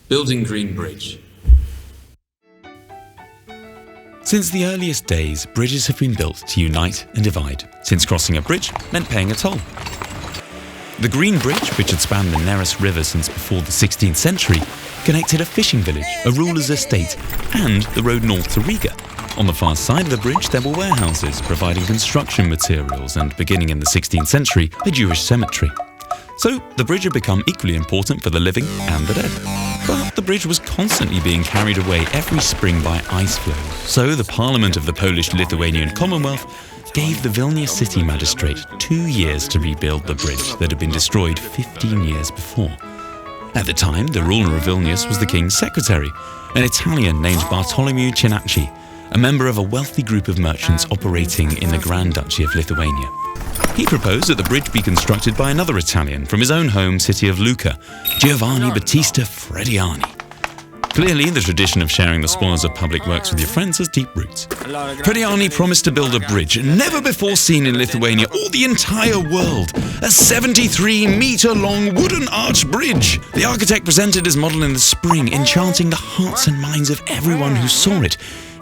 Building Green Bridge. Since the earliest days, bridges have been built to unite and divide, since crossing a bridge meant paying a toll. The Green Bridge, which had spanned the Neris River since before the 16th century, connected a fishing village, a ruler's estate, and the road north to Riga. On the far side of the bridge there were warehouses providing construction materials and, beginning in the 16th century, a Jewish cemetery. So the bridge had become equally important for the living and the dead. But the bridge was constantly being carried away every spring by ice flows. So the Parliament of the Polish-Lithuanian Commonwealth gave the Vilnius city magistrate 2 years to rebuild the bridge that had been destroyed 15 years before. At the time, the ruler of Vilnius was the king's secretary, an Italian named Bartolomeo Cinacci, a member of a wealthy group of merchants operating in the Grand Duchy of Lithuania. He proposed that the bridge be constructed by another Italian from his own home city of LIUKA, Giovanni Battista Frediani. Clearly, the tradition of sharing the spoils of public works with your friends has deep roots. Frediani promised to build a bridge never before seen in Lithuania or the entire world, a 73-meter-long wooden arch bridge. The architect presented his model in the spring, enchanting the hearts and minds of everyone who saw it.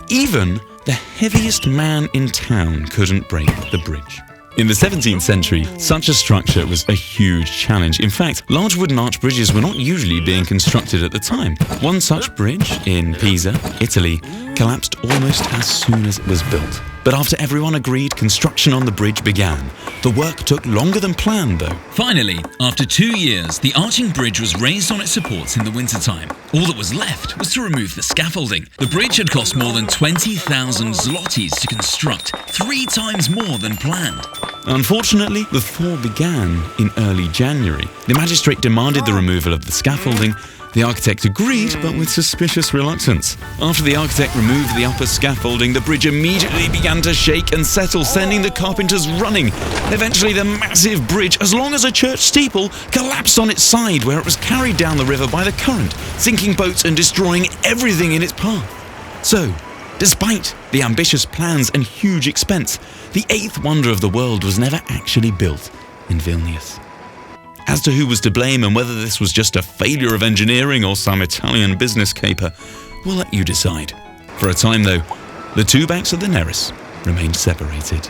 Even the heaviest man in town couldn't break the bridge. In the 17th century, such a structure was a huge challenge. In fact, large wooden arch bridges were not usually being constructed at the time. One such bridge in Pisa, Italy, collapsed almost as soon as it was built. But after everyone agreed, construction on the bridge began. The work took longer than planned, though. Finally, after 2 years, the arching bridge was raised on its supports in the wintertime. All that was left was to remove the scaffolding. The bridge had cost more than 20,000 zlotys to construct, 3 times more than planned. Unfortunately, the thaw began in early January. The magistrate demanded the removal of the scaffolding. The architect agreed, but with suspicious reluctance. After the architect removed the upper scaffolding, the bridge immediately began to shake and settle, sending the carpenters running. Eventually, the massive bridge, as long as a church steeple, collapsed on its side, where it was carried down the river by the current, sinking boats and destroying everything in its path. So, despite the ambitious plans and huge expense, the 8th wonder of the world was never actually built in Vilnius. As to who was to blame and whether this was just a failure of engineering or some Italian business caper, we'll let you decide. For a time, though, the two banks of the Neris remained separated.